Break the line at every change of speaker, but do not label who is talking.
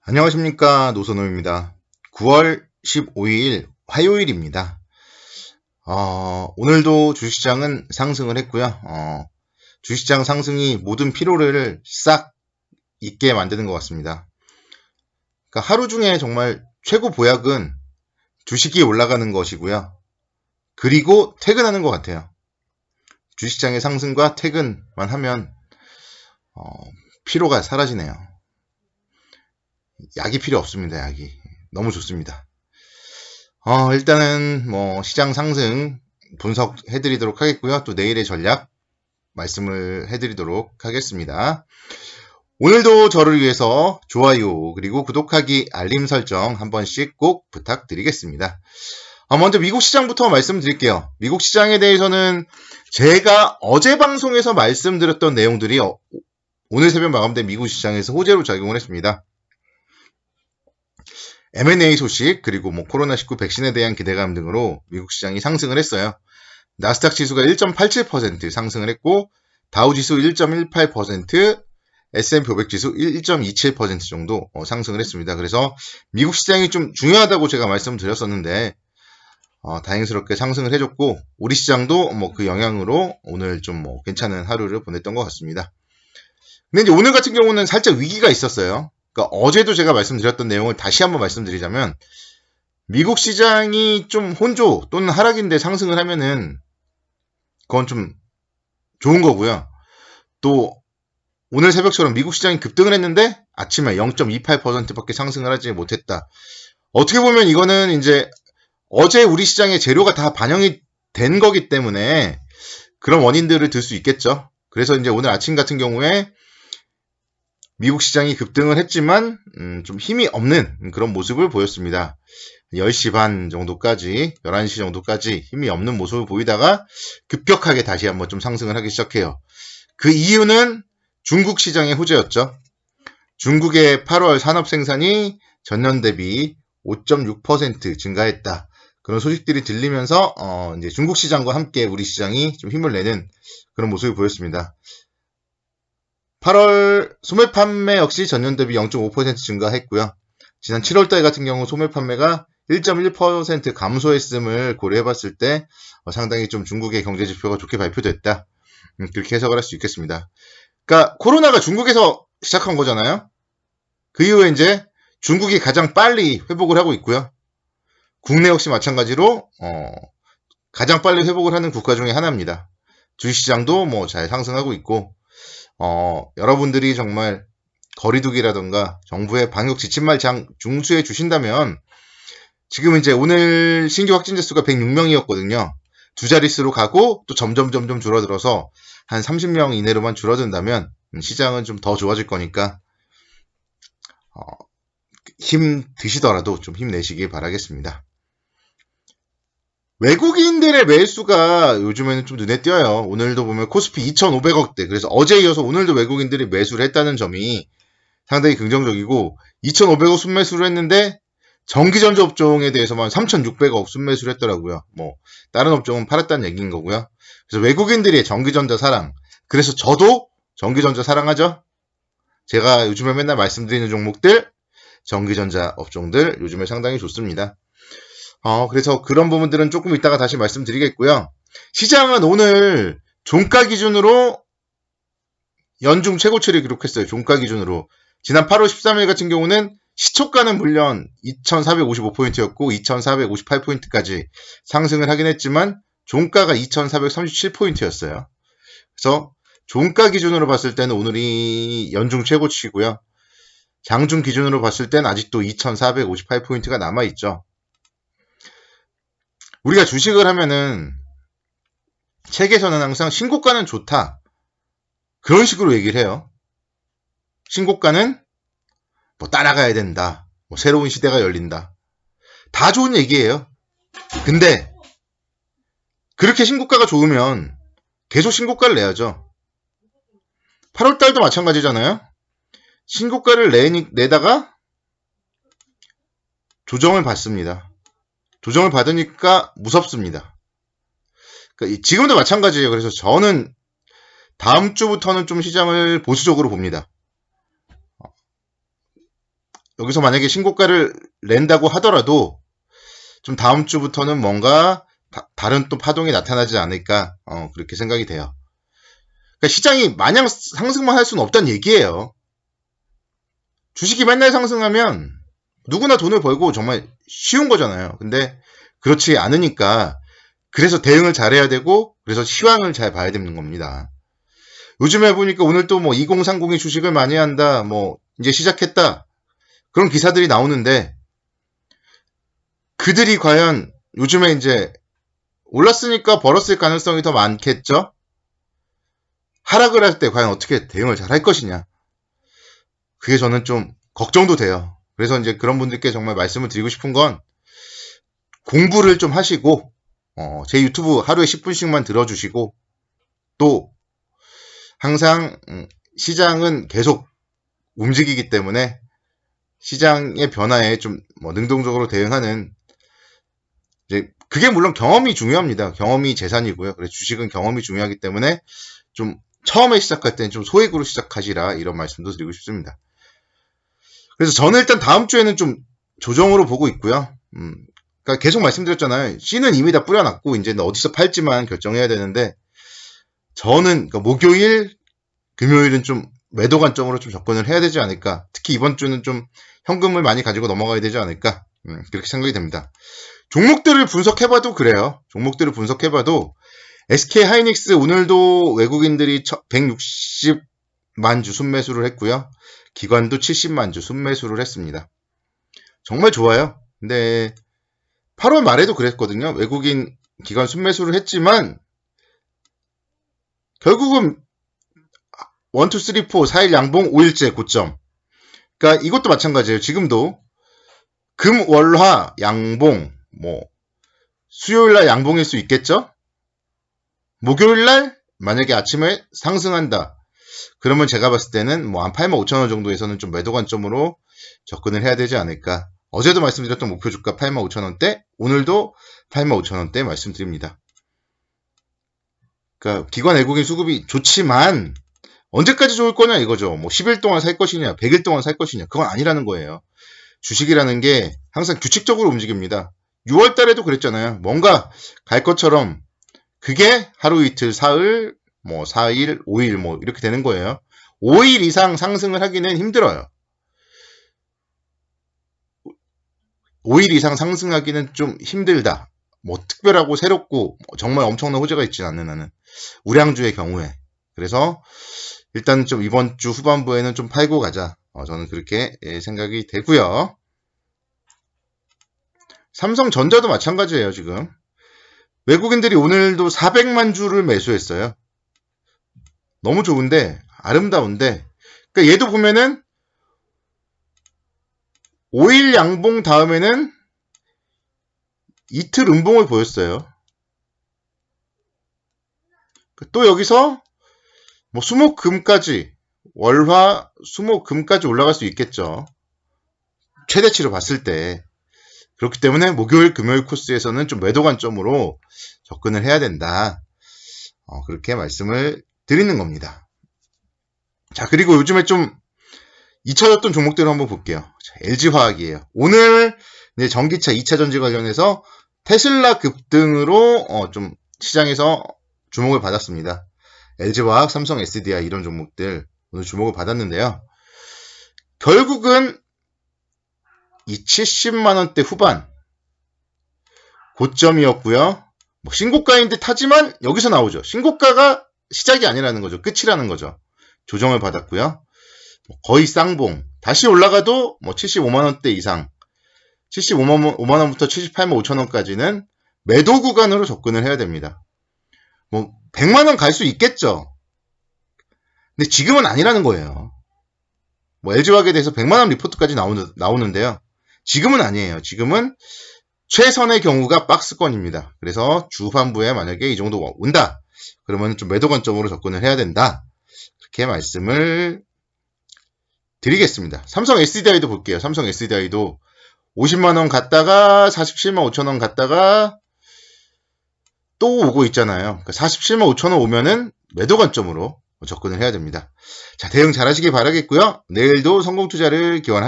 안녕하십니까, 노선호입니다. 9월 15일 화요일입니다. 오늘도 주식시장은 상승을 했고요. 주식시장 상승이 모든 피로를 싹 잊게 만드는 것 같습니다. 그러니까 하루 중에 정말 최고 보약은 주식이 올라가는 것이고요. 그리고 퇴근하는 것 같아요. 주식시장의 상승과 퇴근만 하면 피로가 사라지네요. 약이 필요 없습니다. 약이 너무 좋습니다. 일단은 시장 상승 분석해드리도록 하겠고요. 또 내일의 전략 말씀을 해드리도록 하겠습니다. 오늘도 저를 위해서 좋아요 그리고 구독하기 알림 설정 한 번씩 꼭 부탁드리겠습니다. 먼저 미국 시장부터 말씀드릴게요. 미국 시장에 대해서는 제가 어제 방송에서 말씀드렸던 내용들이 오늘 새벽 마감된 미국 시장에서 호재로 작용을 했습니다. M&A 소식 그리고 코로나19 백신에 대한 기대감 등으로 미국 시장이 상승을 했어요. 나스닥 지수가 1.87% 상승을 했고 다우지수 1.18%, S&P 500 지수 1.27% 정도 상승을 했습니다. 그래서 미국 시장이 좀 중요하다고 제가 말씀드렸었는데 다행스럽게 상승을 해줬고 우리 시장도 그 영향으로 오늘 좀 괜찮은 하루를 보냈던 것 같습니다. 근데 이제 오늘 같은 경우는 살짝 위기가 있었어요. 그러니까 어제도 제가 말씀드렸던 내용을 다시 한번 말씀드리자면 미국 시장이 좀 혼조 또는 하락인데 상승을 하면은 그건 좀 좋은 거고요. 또 오늘 새벽처럼 미국 시장이 급등을 했는데 아침에 0.28%밖에 상승을 하지 못했다. 어떻게 보면 이거는 이제 어제 우리 시장의 재료가 다 반영이 된 거기 때문에 그런 원인들을 들 수 있겠죠. 그래서 이제 오늘 아침 같은 경우에 미국 시장이 급등을 했지만 좀 힘이 없는 그런 모습을 보였습니다. 10시 반 정도까지 11시 정도까지 힘이 없는 모습을 보이다가 급격하게 다시 한번 좀 상승을 하기 시작해요. 그 이유는 중국 시장의 호재였죠. 중국의 8월 산업 생산이 전년 대비 5.6% 증가했다. 그런 소식들이 들리면서 이제 중국 시장과 함께 우리 시장이 좀 힘을 내는 그런 모습을 보였습니다. 8월 소매 판매 역시 전년 대비 0.5% 증가했고요. 지난 7월달 같은 경우 소매 판매가 1.1% 감소했음을 고려해봤을 때 상당히 좀 중국의 경제 지표가 좋게 발표됐다. 그렇게 해석을 할 수 있겠습니다. 그러니까 코로나가 중국에서 시작한 거잖아요. 그 이후에 이제 중국이 가장 빨리 회복을 하고 있고요. 국내 역시 마찬가지로 가장 빨리 회복을 하는 국가 중에 하나입니다. 주식시장도 잘 상승하고 있고 여러분들이 정말 거리두기라던가 정부의 방역 지침만 중수해 주신다면 지금 이제 오늘 신규 확진자 수가 106명이었거든요. 두 자릿수로 가고 또 점점 줄어들어서 한 30명 이내로만 줄어든다면 시장은 좀 더 좋아질 거니까 힘 드시더라도 좀 힘내시길 바라겠습니다. 외국인들의 매수가 요즘에는 좀 눈에 띄어요. 오늘도 보면 코스피 2,500억대. 그래서 어제에 이어서 오늘도 외국인들이 매수를 했다는 점이 상당히 긍정적이고 2,500억 순매수를 했는데 전기전자 업종에 대해서만 3,600억 순매수를 했더라고요. 다른 업종은 팔았다는 얘기인 거고요. 그래서 외국인들의 전기전자 사랑. 그래서 저도 전기전자 사랑하죠. 제가 요즘에 맨날 말씀드리는 종목들, 전기전자 업종들 요즘에 상당히 좋습니다. 그래서 그런 부분들은 조금 이따가 다시 말씀드리겠고요. 시장은 오늘 종가 기준으로 연중 최고치를 기록했어요. 종가 기준으로. 지난 8월 13일 같은 경우는 시초가는 물론 2,455포인트였고 2,458포인트까지 상승을 하긴 했지만 종가가 2,437포인트였어요. 그래서 종가 기준으로 봤을 때는 오늘이 연중 최고치고요. 장중 기준으로 봤을 때는 아직도 2,458포인트가 남아있죠. 우리가 주식을 하면은 책에서는 항상 신고가는 좋다. 그런 식으로 얘기를 해요. 신고가는 따라가야 된다. 새로운 시대가 열린다. 다 좋은 얘기예요. 근데 그렇게 신고가가 좋으면 계속 신고가를 내야죠. 8월달도 마찬가지잖아요. 신고가를 내다가 조정을 받습니다. 조정을 받으니까 무섭습니다. 그러니까 지금도 마찬가지예요. 그래서 저는 다음 주부터는 좀 시장을 보수적으로 봅니다. 여기서 만약에 신고가를 낸다고 하더라도 좀 다음 주부터는 뭔가 다른 또 파동이 나타나지 않을까 그렇게 생각이 돼요. 그러니까 시장이 마냥 상승만 할 수는 없다는 얘기예요. 주식이 맨날 상승하면 누구나 돈을 벌고 정말 쉬운 거잖아요. 근데 그렇지 않으니까 그래서 대응을 잘해야 되고 그래서 시황을 잘 봐야 되는 겁니다. 요즘에 보니까 오늘 또 뭐 2030이 주식을 많이 한다, 뭐 이제 시작했다 그런 기사들이 나오는데 그들이 과연 요즘에 이제 올랐으니까 벌었을 가능성이 더 많겠죠? 하락을 할 때 과연 어떻게 대응을 잘 할 것이냐. 그게 저는 좀 걱정도 돼요. 그래서 이제 그런 분들께 정말 말씀을 드리고 싶은 건 공부를 좀 하시고 제 유튜브 하루에 10분씩만 들어주시고 또 항상 시장은 계속 움직이기 때문에 시장의 변화에 좀 능동적으로 대응하는 이제 그게 물론 경험이 중요합니다. 경험이 재산이고요. 그래서 주식은 경험이 중요하기 때문에 좀 처음에 시작할 때는 좀 소액으로 시작하시라 이런 말씀도 드리고 싶습니다. 그래서 저는 일단 다음 주에는 좀 조정으로 보고 있고요. 그러니까 계속 말씀드렸잖아요. 씨는 이미 다 뿌려놨고 이제 어디서 팔지만 결정해야 되는데 저는 그러니까 목요일, 금요일은 좀 매도 관점으로 좀 접근을 해야 되지 않을까. 특히 이번 주는 좀 현금을 많이 가지고 넘어가야 되지 않을까. 그렇게 생각이 됩니다. 종목들을 분석해봐도 그래요. 종목들을 분석해봐도 SK 하이닉스 오늘도 외국인들이 160만 주 순매수를 했고요. 기관도 70만 주 순매수를 했습니다. 정말 좋아요. 근데 8월 말에도 그랬거든요. 외국인 기관 순매수를 했지만 결국은 1, 2, 3, 4, 4일 양봉 5일째 고점. 그러니까 이것도 마찬가지예요. 지금도 금, 월, 화, 양봉, 수요일날 양봉일 수 있겠죠? 목요일날 만약에 아침에 상승한다. 그러면 제가 봤을 때는 한 85,000원 정도에서는 좀 매도 관점으로 접근을 해야 되지 않을까. 어제도 말씀드렸던 목표 주가 85,000원대, 오늘도 85,000원대 말씀드립니다. 그러니까 기관 외국인 수급이 좋지만 언제까지 좋을 거냐 이거죠. 10일 동안 살 것이냐, 100일 동안 살 것이냐. 그건 아니라는 거예요. 주식이라는 게 항상 규칙적으로 움직입니다. 6월 달에도 그랬잖아요. 뭔가 갈 것처럼 그게 하루 이틀, 사흘, 4일, 5일 이렇게 되는 거예요. 5일 이상 상승을 하기는 힘들어요. 5일 이상 상승하기는 좀 힘들다. 특별하고 새롭고 정말 엄청난 호재가 있지는 않는 한은 우량주의 경우에. 그래서 일단 좀 이번 주 후반부에는 좀 팔고 가자. 저는 그렇게 생각이 되고요. 삼성전자도 마찬가지예요, 지금. 외국인들이 오늘도 400만 주를 매수했어요. 너무 좋은데, 아름다운데, 그러니까 얘도 보면은 5일 양봉 다음에는 이틀 음봉을 보였어요. 또 여기서 수목금까지, 월화, 수목금까지 올라갈 수 있겠죠. 최대치로 봤을 때. 그렇기 때문에 목요일, 금요일 코스에서는 좀 매도 관점으로 접근을 해야 된다. 그렇게 말씀을 드리는 겁니다. 자, 그리고 요즘에 좀 잊혀졌던 종목들을 한번 볼게요. 자, LG화학이에요. 오늘 이제 전기차 2차 전지 관련해서 테슬라 급등으로 좀 시장에서 주목을 받았습니다. LG화학, 삼성 SDI 이런 종목들 오늘 주목을 받았는데요. 결국은 이 70만원대 후반 고점이었고요. 신고가인 듯 하지만 여기서 나오죠. 신고가가 시작이 아니라는 거죠. 끝이라는 거죠. 조정을 받았고요. 거의 쌍봉. 다시 올라가도 75만원대 이상 75만원부터 78만 5천원까지는 매도 구간으로 접근을 해야 됩니다. 100만원 갈 수 있겠죠. 근데 지금은 아니라는 거예요. LG화학에 대해서 100만원 리포트까지 나오는데요. 지금은 아니에요. 지금은 최선의 경우가 박스권입니다. 그래서 주후반부에 만약에 이 정도 온다. 그러면 좀 매도 관점으로 접근을 해야 된다. 그렇게 말씀을 드리겠습니다. 삼성 SDI도 볼게요. 삼성 SDI도 50만원 갔다가 47만 5천원 갔다가 또 오고 있잖아요. 47만 5천원 오면은 매도 관점으로 접근을 해야 됩니다. 자, 대응 잘 하시길 바라겠고요. 내일도 성공 투자를 기원합니다.